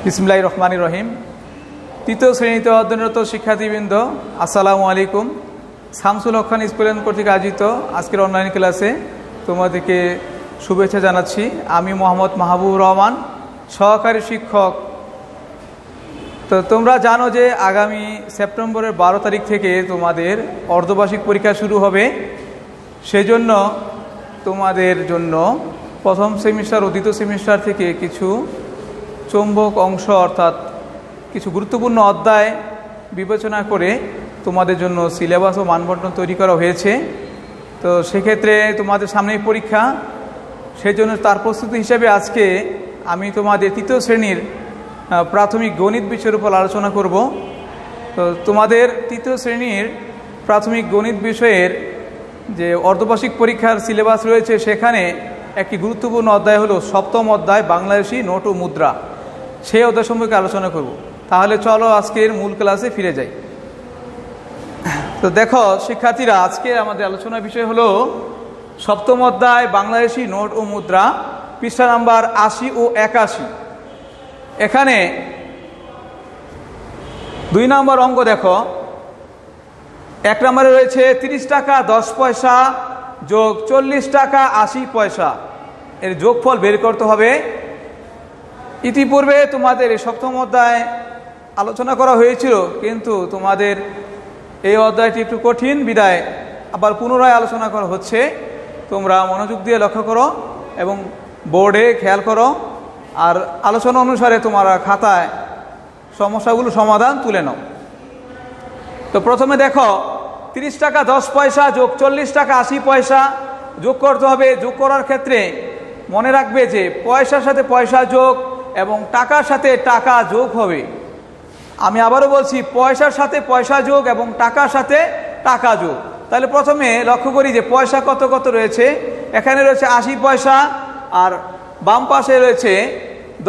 বিসমিল্লাহির রহমানির রহিম। তৃতীয় শ্রেণীতে অধ্যয়নরত শিক্ষার্থীবৃন্দ, আসসালামু আলাইকুম। শামসুল হক খান স্কুল কর্তৃক আয়োজিত আজকের অনলাইন ক্লাসে তোমাদেরকে শুভেচ্ছা জানাচ্ছি। আমি মোহাম্মদ মাহবুবুর রহমান, সহকারী শিক্ষক। তো তোমরা জানো যে আগামী সেপ্টেম্বরের 12 তারিখ থেকে তোমাদের অর্ধবার্ষিক পরীক্ষা শুরু হবে। সেজন্য তোমাদের জন্য প্রথম সেমিস্টার ও দ্বিতীয় সেমিস্টার থেকে কিছু চৌম্বক অংশ অর্থাৎ কিছু গুরুত্বপূর্ণ অধ্যায় বিবেচনা করে তোমাদের জন্য সিলেবাস ও মানবন্টন তৈরি করা হয়েছে। তো সেক্ষেত্রে তোমাদের সামনেই পরীক্ষা, সেজন্য তার প্রস্তুতি হিসেবে আজকে আমি তোমাদের তৃতীয় শ্রেণীর প্রাথমিক গণিত বিষয়ের উপর আলোচনা করব। তো তোমাদের তৃতীয় শ্রেণীর প্রাথমিক গণিত বিষয়ের যে অর্ধবার্ষিক পরীক্ষার সিলেবাস রয়েছে, সেখানে একটি গুরুত্বপূর্ণ অধ্যায় হলো সপ্তম অধ্যায় বাংলাদেশি নোট ও মুদ্রা। সেই অধ্যায় সম্পর্কে আলোচনা করব। তাহলে চলো আজকের মূল ক্লাসে ফিরে যাই। তো দেখো শিক্ষার্থীরা, আজকে আমাদের আলোচনার বিষয় হলো সপ্তম অধ্যায় বাংলাদেশি নোট ও মুদ্রা, পৃষ্ঠা নাম্বার 80 ও 81। এখানে 2 নম্বর অঙ্ক দেখো। 1 নম্বরে রয়েছে 30 টাকা 10 পয়সা যোগ 40 টাকা 80 পয়সা, এর যোগফল বের করতে হবে। ইতিপূর্বে তোমাদের এই সপ্তম অধ্যায় আলোচনা করা হয়েছিল, কিন্তু তোমাদের এই অধ্যায়টি একটু কঠিন বিদায় আবার পুনরায় আলোচনা করা হচ্ছে। তোমরা মনোযোগ দিয়ে লক্ষ্য করো এবং বোর্ডে খেয়াল করো, আর আলোচনা অনুসারে তোমরা খাতায় সমস্যাগুলো সমাধান তুলে নাও। তো প্রথমে দেখো, 30 টাকা 10 পয়সা যোগ 40 টাকা 80 পয়সা যোগ করতে হবে। যোগ করার ক্ষেত্রে মনে রাখবে যে পয়সার সাথে পয়সা যোগ এবং টাকার সাথে টাকা যোগ হবে। আমি আবারও বলছি, পয়সার সাথে পয়সা যোগ এবং টাকার সাথে টাকা যোগ। তাহলে প্রথমে লক্ষ্য করি যে পয়সা কত কত রয়েছে। এখানে রয়েছে 80 পয়সা আর বাম পাশে রয়েছে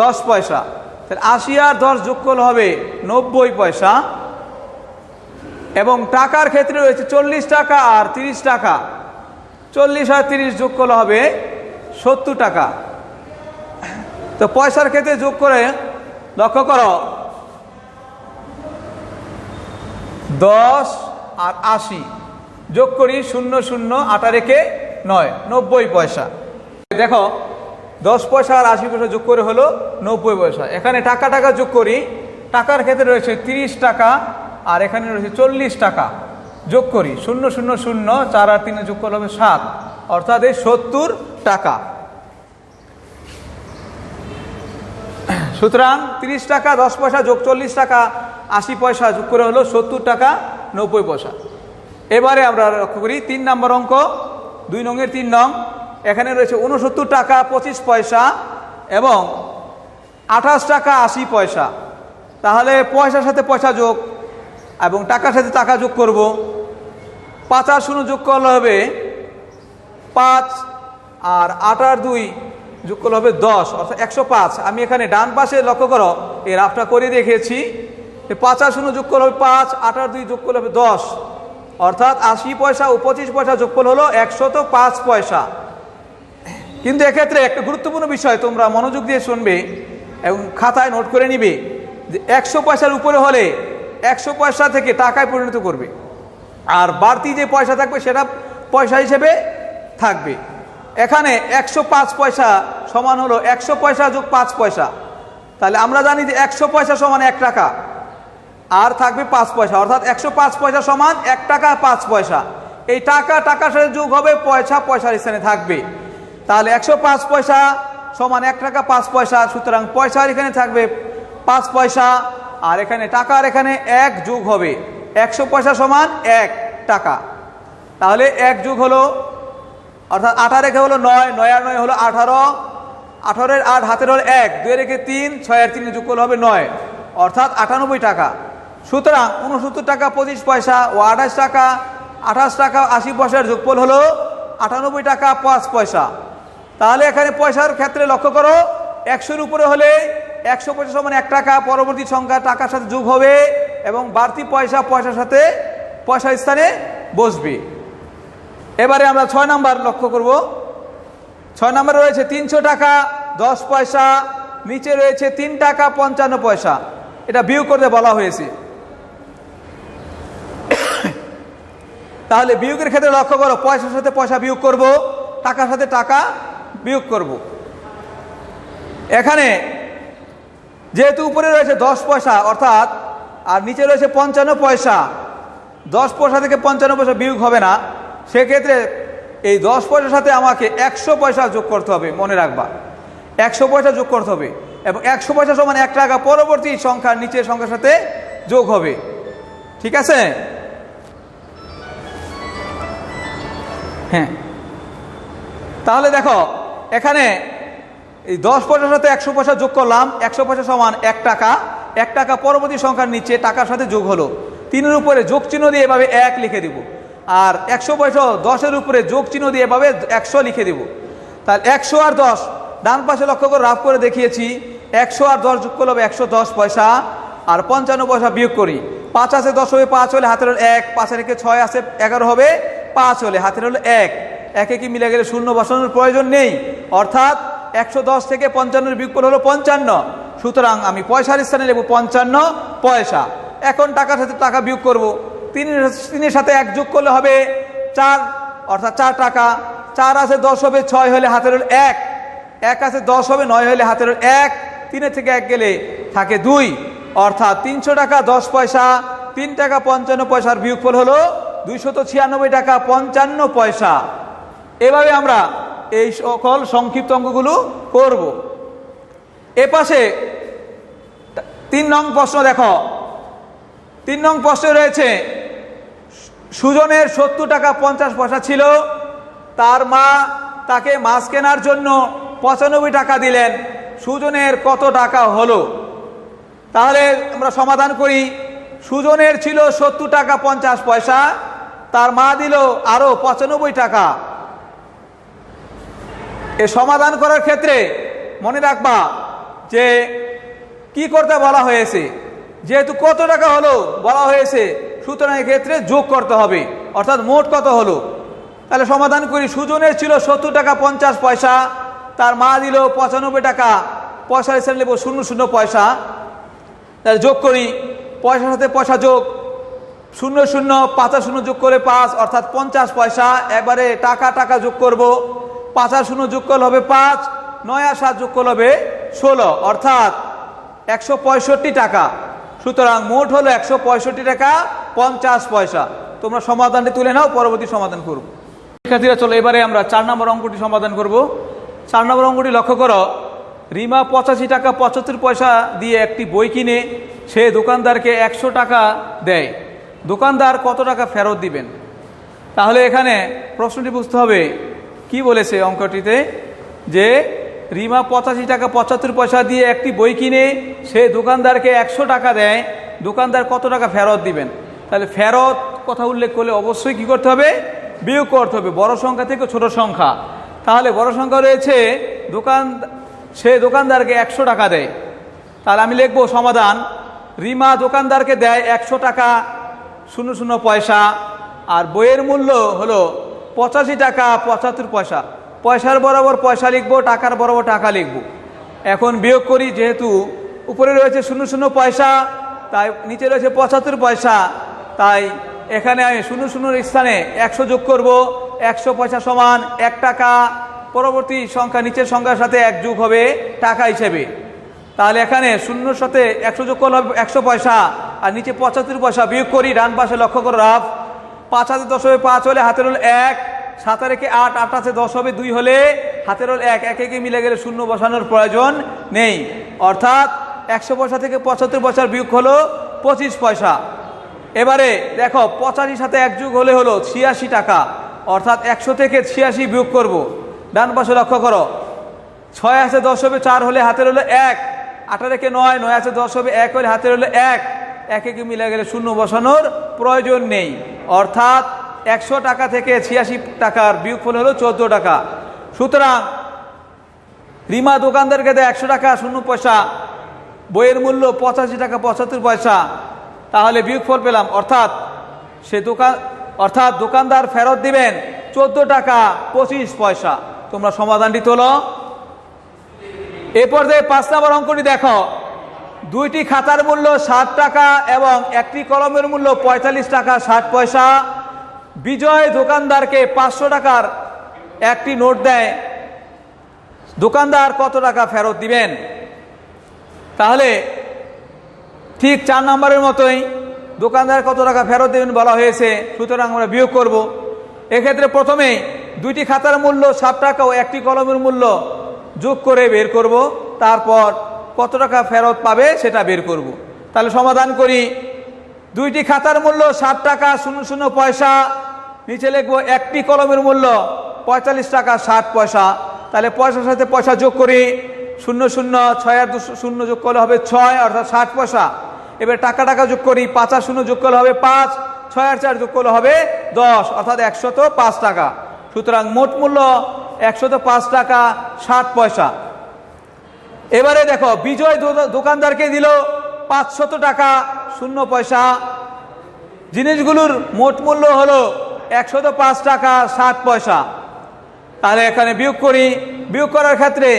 10 পয়সা। তাহলে 80 আর 10 যোগ করলে হবে 90 পয়সা। এবং টাকার ক্ষেত্রে রয়েছে 40 টাকা আর 30 টাকা। 40 আর 30 যোগ করলে হবে 70 টাকা। তো পয়সার ক্ষেত্রে যোগ করে লক্ষ্য করো, 10 আর 80 যোগ করি, 0 0 8 রেখে 9, 90 পয়সা। দেখো 10 পয়সা আর 80 পয়সা যোগ করে হলো 90 পয়সা। এখানে টাকা টাকা যোগ করি, টাকার ক্ষেত্রে রয়েছে 30 টাকা আর এখানে রয়েছে 40 টাকা। যোগ করি, 0 0 0, 4 আর 3 যোগ করলে হবে 7, অর্থাৎ এই 70 টাকা। সুতরাং 30 টাকা 10 পয়সা যোগ 40 টাকা 80 পয়সা যোগ করে হলো 70 টাকা 90 পয়সা। এবারে আমরা লক্ষ্য করি 3 নম্বর অঙ্ক, 2 নংয়ের 3 নং। এখানে রয়েছে 69 টাকা 25 পয়সা এবং 28 টাকা 80 পয়সা। তাহলে পয়সার সাথে পয়সা যোগ এবং টাকার সাথে টাকা যোগ করব। 5 আর 0 যোগ করলে হবে 5 আর 8 আর 2 যোগ করলে হবে 10, অর্থাৎ 105। আমি এখানে ডান পাশে লক্ষ্য করো, এই রাফটা করে রেখেছি। 5 আর 0 যোগ করলে হবে 5, 8 আর 2 যোগ করলে হবে 10, অর্থাৎ 80 পয়সা ও 25 পয়সা যোগফল হলো 105 পয়সা। কিন্তু এক্ষেত্রে একটা গুরুত্বপূর্ণ বিষয় তোমরা মনোযোগ দিয়ে শুনবে এবং খাতায় নোট করে নিবে যে 100 পয়সার উপরে হলে 100 পয়সা থেকে টাকায় পরিণত করবে, আর বাড়তি যে পয়সা থাকবে সেটা পয়সা হিসেবে থাকবে। এখানে 105 পয়সা সমান হলো 100 পয়সা যোগ 5 পয়সা। তাহলে আমরা জানি যে 100 পয়সা সমান 1 টাকা, আর থাকবে 5 পয়সা, অর্থাৎ 105 পয়সা সমান 1 টাকা 5 পয়সা। এই টাকা টাকার সাথে যোগ হবে, পয়সা পয়সার স্থানে থাকবে। তাহলে 105 পয়সা সমান 1 টাকা 5 পয়সা। সুতরাং পয়সার এখানে থাকবে 5 পয়সা, আর এখানে টাকার এখানে 1 যোগ হবে। 100 পয়সা সমান 1 টাকা। তাহলে 1 যোগ হলো, অর্থাৎ 8 রেখে হলো 9, 9 আর 9 হলো 18, 18 এর 8 হাতের হলো 1, 2 রেখে 3, 6 আর 3 যোগ করলে হবে 9, অর্থাৎ 98 টাকা। সুতরাং 69 টাকা 25 পয়সা ও 28 টাকা 80 পয়সার যোগফল হলো 98 টাকা 5 পয়সা। তাহলে এখানে পয়সার ক্ষেত্রে লক্ষ্য করো, 100-এর উপরে হলে 100 পয়সা সমান 1 টাকা, পরবর্তী সংখ্যা টাকার সাথে যোগ হবে এবং বাড়তি পয়সা পয়সার সাথে পয়সার স্থানে বসবে। এবারে আমরা 6 নাম্বার লক্ষ্য করব। 6 নম্বরে রয়েছে 300 টাকা 10 পয়সা নিচে রয়েছে 3 টাকা 55 পয়সা, এটা বিয়োগ করতে বলা হয়েছে। তাহলে বিয়োগের ক্ষেত্রে লক্ষ্য করো, পয়সার সাথে পয়সা বিয়োগ করব, টাকার সাথে টাকা বিয়োগ করব। এখানে যেহেতু উপরে রয়েছে 10 পয়সা অর্থাৎ আর নিচে রয়েছে 55 পয়সা, 10 পয়সা থেকে 55 পয়সা বিয়োগ হবে না, সেক্ষেত্রে এই 10 পয়সার সাথে আমাকে 100 পয়সা যোগ করতে হবে। মনে রাখবা 100 পয়সা যোগ করতে হবে এবং 100 পয়সা সমান 1 টাকা পরবর্তী সংখ্যার নিচের সংখ্যার সাথে যোগ হবে। ঠিক আছে? হ্যাঁ, তাহলে দেখো এখানে এই 10 পয়সার সাথে 100 পয়সা যোগ করলাম, 100 পয়সা সমান 1 টাকা, 1 টাকা পরবর্তী সংখ্যার নিচে টাকার সাথে যোগ হলো, 3-এর উপরে যোগ চিহ্ন দিয়ে এভাবে 1 লিখে দিব, আর 100 পয়সা 10-এর উপরে যোগ চিহ্ন দিয়ে এভাবে 100 লিখে দিব। তাহলে 100 আর 10 ডান পাশে লক্ষ্য করে রাফ করে দেখিয়েছি, 100 আর 10 যোগ করলে হবে 110 পয়সা, আর 55 পয়সা বিয়োগ করি, 5 আছে 10 হবে 5 হলে হাতের হলো 1, 5 রেখে 6 আছে 11 হবে, 5 হলে হাতের হলো 1, একে কি মিলে গেলে শূন্য বসানোর প্রয়োজন নেই, অর্থাৎ 110 থেকে 55 বিয়োগ হলো 55, সুতরাং আমি পয়সার স্থানে নেব 55 পয়সা। এখন টাকার সাথে টাকা বিয়োগ করব, 3-এর সাথে 1 যোগ করলে হবে 4, অর্থাৎ 4 টাকা, 4 আছে 10 হবে 6 হলে হাতের হলো 1, 1 আছে 10 হবে 9 হলে হাতের হলো 1, 3-এর থেকে 1 গেলে থাকে 2, অর্থাৎ 300 টাকা 10 পয়সা, 3 টাকা 55 পয়সার বিয়োগফল হলো 296 টাকা 55 পয়সা। এভাবে আমরা এই সকল সংক্ষিপ্ত অঙ্কগুলো করব। এ পাশে 3 নং প্রশ্ন দেখো, 3 নং প্রশ্নে রয়েছে সুজনের 70 টাকা 50 পয়সা ছিল, তার মা তাকে মাছ কেনার জন্য 95 টাকা দিলেন, সুজনের কত টাকা হলো? তাহলে আমরা সমাধান করি। সুজনের ছিল 70 টাকা 50 পয়সা, তার মা দিল আরো 95 টাকা। এ সমাধান করার ক্ষেত্রে মনে রাখবা যে কি করতে বলা হয়েছে, যেহেতু কত টাকা হলো বলা হয়েছে, সুতরাং এক্ষেত্রে যোগ করতে হবে, অর্থাৎ মোট কত হলো। তাহলে সমাধান করি। সুজনের ছিল 70 টাকা 50 পয়সা, তার মা দিল 95 টাকা, পয়সা হিসেবে নেব 00 পয়সা। তাহলে যোগ করি, পয়সার সাথে পয়সা যোগ, 00 5 আর 0 যোগ করে 5, অর্থাৎ 50 পয়সা। একবারে টাকা টাকা যোগ করব, 5 আর 0 যোগ করলে হবে 5, 9 আর 7 যোগ করলে হবে 16, অর্থাৎ 165 টাকা। সুতরাং মোট হলো 165 টাকা 50 পয়সা। তোমরা সমাধানটি তুলে নাও, পরবর্তী সমাধান করব। শিক্ষার্থীরা চলো এবারে আমরা 4 নম্বর অঙ্কটি সমাধান করব। 4 নম্বর অঙ্কটি লক্ষ্য করো, রিমা 85 টাকা 75 পয়সা দিয়ে একটি বই কিনে সে দোকানদারকে 100 টাকা দেয়, দোকানদার কত টাকা ফেরত দিবেন? তাহলে এখানে প্রশ্নটি বুঝতে হবে কি বলেছে অঙ্কটিতে, যে রিমা 85 টাকা 75 পয়সা দিয়ে একটি বই কিনে সে দোকানদারকে 100 টাকা দেয়, দোকানদার কত টাকা ফেরত দিবেন? তাহলে ফেরত কথা উল্লেখ করলে অবশ্যই কি করতে হবে? বিয়োগ করতে হবে বড় সংখ্যা থেকে ছোট সংখ্যা। তাহলে বড় সংখ্যা রয়েছে সে দোকানদারকে 100 টাকা দেয়। তাহলে আমি লিখবো সমাধান, রিমা দোকানদারকে দেয় 100 টাকা 00 পয়সা, আর বইয়ের মূল্য হলো 85 টাকা 75 পয়সা। পয়সার বরাবর পয়সা লিখবো, টাকার বরাবর টাকা লিখবো। এখন বিয়োগ করি, যেহেতু উপরে রয়েছে 00 পয়সা তাই নিচে রয়েছে 75 পয়সা, তাই এখানে আমি 00 স্থানে 100 যোগ করব, 100 পয়সা সমান 1 টাকা, পরবর্তী সংখ্যা নিচের সংখ্যার সাথে 1 যোগ হবে টাকা হিসেবে। তাহলে এখানে 0-র সাথে 100 যোগ করলে হবে 100 পয়সা, আর নিচে 75 পয়সা। বিয়োগ করি, ডান পাশে লক্ষ্য করো রাফ, 5 হাতে 10 হবে 5 হলে হাতের হলো 1, 7 রেখে 8, 8 আছে 10 হবে 2 হলে হাতের হলো 1, একে মিলে গেলে শূন্য বসানোর প্রয়োজন নেই, অর্থাৎ 100 পয়সা থেকে 75 পয়সার বিয়োগ হলো 25 পয়সা। এবারে দেখো 85 সাথে 1 যোগ হলে হলো 86 টাকা, অর্থাৎ 100 থেকে 86 বিয়োগ করব। ডান পাশে লক্ষ্য করো, 6 আছে 10 হবে 4 হলে হাতের হলো 1, 8 রেখে 9, 9 আছে 10 হবে 1 হলে হাতের হলো 1, একে মিলে গেলে শূন্য বসানোর প্রয়োজন নেই, অর্থাৎ 100 টাকা থেকে 86 টাকার বিয়োগফল হলো 14 টাকা। সুতরাং রিমা দোকানদারকে দেয় 100 টাকা 0 পয়সা, বইয়ের মূল্য 85 টাকা 75 পয়সা। তাহলে বিয়োগফল পেলাম, অর্থাৎ দোকানদার ফেরত দিবেন 14 টাকা 25 পয়সা। তোমরা সমাধানটি তোলো। এ পর্যায়ে 5 নম্বর অঙ্কটি দেখো, দুইটি খাতার মূল্য 60 টাকা এবং একটি কলমের মূল্য 45 টাকা 60 পয়সা। বিজয় দোকানদারকে 500 টাকার একটি নোট দেয়, দোকানদার কত টাকা ফেরত দিবেন? তাহলে ঠিক 4 নম্বরের মতোই দোকানদার কত টাকা ফেরত দেবেন বলা হয়েছে, সুতরাং আমরা বিয়োগ করব। এক্ষেত্রে প্রথমে দুইটি খাতার মূল্য 60 টাকা ও একটি কলমের মূল্য যোগ করে বের করব, তারপর কত টাকা ফেরত পাবে সেটা বের করব। তাহলে সমাধান করি। দুইটি খাতার মূল্য 60 টাকা 00 পয়সা, নিচে লিখব একটি কলমের মূল্য 45 টাকা 60 পয়সা। তাহলে পয়সার সাথে পয়সা যোগ করি, 00 6 আর 0 যোগ করলে হবে 6 অর্থাৎ 60 পয়সা। এবার টাকা টাকা যোগ করি, 5 আর 0 যোগ করলে হবে 5, 6 আর 4 যোগ করলে হবে 10 অর্থাৎ 105 টাকা। সুতরাং মোট মূল্য 105 টাকা 60 পয়সা। এবারে দেখো, বিজয় দোকানদারকে দিল 500 টাকা 0 পয়সা। জিনিসগুলোর মোট মূল্য হলো 105 টাকা 60 পয়সা। তাহলে এখানে বিয়োগ করি। বিয়োগ করার ক্ষেত্রে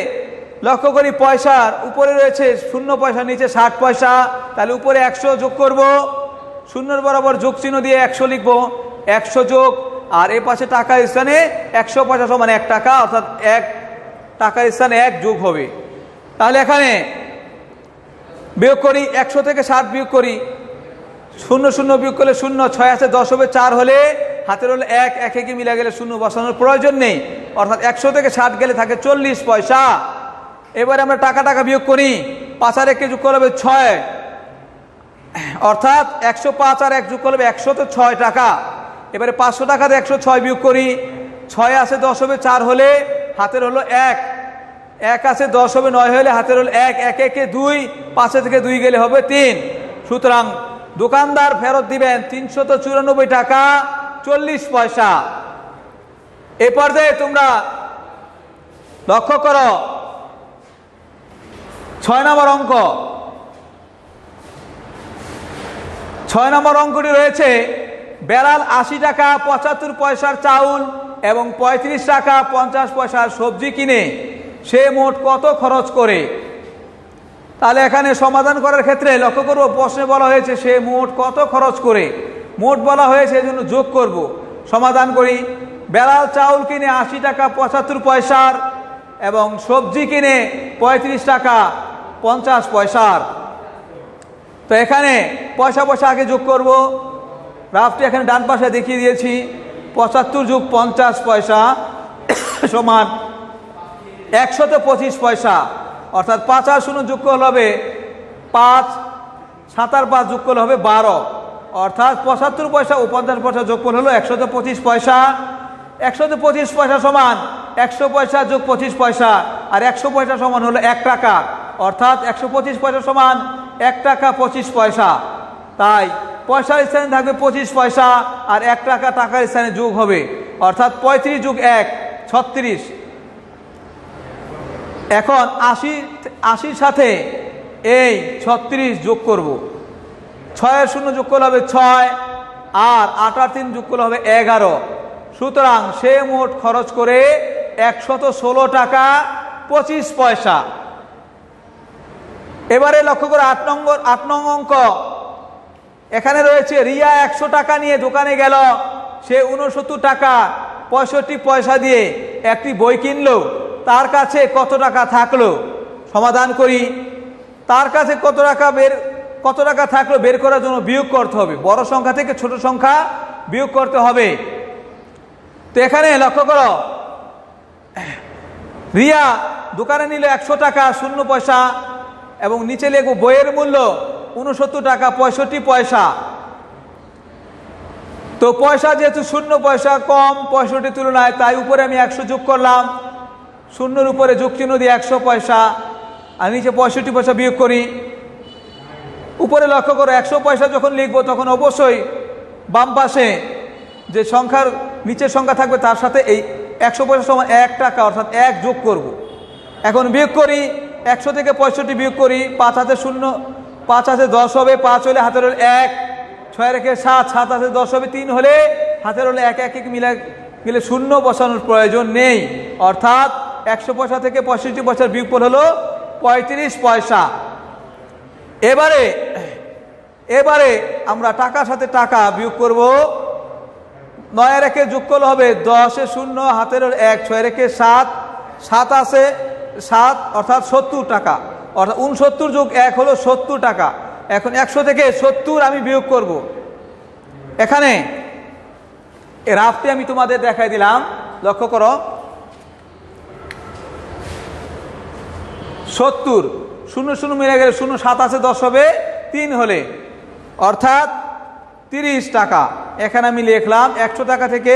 লক্ষ্য করি পয়সার উপরে রয়েছে 0 পয়সা, নিচে 60 পয়সা। তাহলে উপরে 100 যোগ করব, 0 বরাবর যোগ চিহ্ন দিয়ে 100 লিখব, 100 যোগ, আর এ পাশে টাকার স্থানে 100 পয়সা সমান 1 টাকা অর্থাৎ 1 টাকার স্থানে 1 যোগ হবে। তাহলে এখানে বিয়োগ করি, 100 থেকে 60 বিয়োগ করি, 00 বিয়োগ করলে 0, 6 আছে 10 হবে, 4 হলে হাতের হলে 1, 1 একে মিলে গেলে 0 বসানোর প্রয়োজন নেই, অর্থাৎ 100 থেকে 60 গেলে থাকে 40 পয়সা। এবারে আমরা টাকা টাকা বিয়োগ করি, 5 আর 1 যোগ করলে হবে 6 অর্থাৎ 105 আর 1 যোগ করলে 106 টাকা। এবারে 500 টাকাতে 106 বিয়োগ করি, 6 আছে 10 হবে, 4 হলে হাতের হলো 1, 1 আছে 10 হবে, 9 হলে হাতের হলো 1, 1 একে 2, 5 থেকে 2 গেলে হবে 3। সুতরাং দোকানদার ফেরত দিবেন 394 টাকা 40 পয়সা। এ পর্যায়ে তোমরা লক্ষ্য করো 6 নম্বর অঙ্ক। 6 নম্বর অঙ্কটি রয়েছে, বেড়াল 80 টাকা 75 পয়সার চাউল এবং 35 টাকা 50 পয়সার সবজি কিনে সে মোট কত খরচ করে? তাহলে এখানে সমাধান করার ক্ষেত্রে লক্ষ্য করব, প্রশ্নে বলা হয়েছে সে মোট কত খরচ করে, মোট বলা হয়েছে এজন্য যোগ করব। সমাধান করি। বেড়াল চাউল কিনে 80 টাকা 75 পয়সার এবং সবজি কিনে 35 টাকা 50 পয়সার। তো এখানে পয়সা পয়সা আগে যোগ করব। রাফটি এখানে ডান পাশে দেখিয়ে দিয়েছি, 75 যোগ 50 পয়সা সমান 125 পয়সা, অর্থাৎ 5 আর 0 যোগ করলে হবে 5, 7 আর 5 যোগ করলে হবে 12, অর্থাৎ 75 পয়সা ও 50 পয়সা যোগ করলে হলো 125 পয়সা। 125 পয়সা সমান 100 পয়সা যোগ 25 পয়সা, আর 100 পয়সা সমান হলো 1 টাকা, অর্থাৎ 125 পয়সা সমান 1 টাকা 25 পয়সা। তাই পয়সার স্থানে থাকবে 25 পয়সা আর 1 টাকা টাকার স্থানে যোগ হবে, অর্থাৎ 35 যোগ 1 36। এখন 80 সাথে এই 36 যোগ করব, 6 আর 0 যোগ করলে হবে 6 আর 8 আর 3 যোগ করলে হবে 11। সুতরাং সে মোট খরচ করে 116 টাকা 25 পয়সা। এবারে লক্ষ্য করে 8 নং অঙ্ক। এখানে রয়েছে রিয়া 100 টাকা নিয়ে দোকানে গেল, সে 69 টাকা 65 পয়সা দিয়ে একটি বই কিনলো, তার কাছে কত টাকা থাকলো? সমাধান করি। তার কাছে কত টাকা থাকলো বের করার জন্য বিয়োগ করতে হবে, বড় সংখ্যা থেকে ছোট সংখ্যা বিয়োগ করতে হবে। তো এখানে লক্ষ্য করো, রিয়া দোকানে নিল 100 টাকা 0 পয়সা এবং নিচে লেখো বইয়ের মূল্য 69 টাকা 65 পয়সা। তো পয়সা যেহেতু 0 পয়সা কম 65 তুলনায়, তাই উপরে আমি 100 যোগ করলাম, 0-র উপরে যোগ চিহ্ন দিয়ে 100 পয়সা আর নিচে 65 পয়সা বিয়োগ করি। উপরে লক্ষ্য করো 100 পয়সা যখন লিখবো তখন অবশ্যই বাম পাশে যে সংখ্যার নিচের সংখ্যা থাকবে তার সাথে এই 100 পয়সা সমান 1 টাকা অর্থাৎ 1 যোগ করব। এখন বিয়োগ করি, 100 থেকে 65 বিয়োগ করি, 5 হাতে 0, 5 হাতে 10 হবে, 5 হলে হাতের হলে 1, 6 রেখে 7, 7 হাতে 10 হবে, 3 হলে হাতের হলে 1 1 মিলে গেলে 0 বসানোর প্রয়োজন নেই, অর্থাৎ 100 পয়সা থেকে 65 পয়সার বিয়োগফল হলো 35 পয়সা। এবারে আমরা টাকার সাথে টাকা বিয়োগ করব। 9 এর 1 যোগ করলে হবে 10 এ 0 হাতের 1, 6 এর 1 7, 7 আছে 7 অর্থাৎ 70 টাকা, অর্থাৎ 69 যোগ 1 হলো 70 টাকা। এখন 100 থেকে 70 আমি বিয়োগ করব। এখানে রাফটি আমি তোমাদের দেখাই দিলাম, লক্ষ্য করো। 70 0 0 মিলে গেলে 0, 7 আছে 10 হবে 3 হলে, অর্থাৎ 30 টাকা। এখানে আমি লিখলাম 100 টাকা থেকে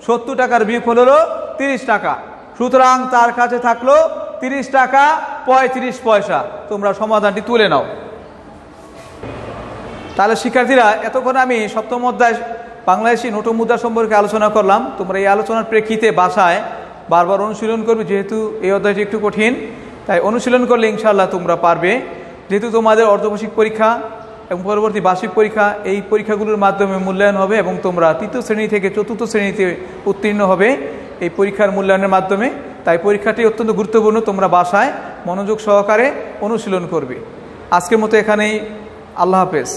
70 টাকার বিয়োগফল হলো 30 টাকা। সুতরাং তার কাছে থাকলো 30 টাকা 35 পয়সা। তোমরা সমাধানটি তুলে নাও। তাহলে শিক্ষার্থীরা, এতক্ষণ আমি সপ্তম অধ্যায় বাংলাদেশি নোট মুদ্রা সম্পর্কে আলোচনা করলাম। তোমরা এই আলোচনার প্রেক্ষিতে বাসায় বারবার অনুশীলন করবে, যেহেতু এই অধ্যায়টি একটু কঠিন, তাই অনুশীলন করলে ইনশাআল্লাহ তোমরা পারবে। যেহেতু তোমাদের অর্ধবার্ষিক পরীক্ষা এবং পরবর্তী বার্ষিক পরীক্ষা, এই পরীক্ষাগুলোর মাধ্যমে মূল্যায়ন হবে এবং তোমরা 3য় শ্রেণী থেকে 4র্থ শ্রেণীতে উত্তীর্ণ হবে এই পরীক্ষার মূল্যায়নের মাধ্যমে। তাই পরীক্ষাটি অত্যন্ত গুরুত্বপূর্ণ, তোমরা বাসায় মনোযোগ সহকারে অনুশীলন করবে। আজকের মতো এখানেই, আল্লাহ হাফেজ।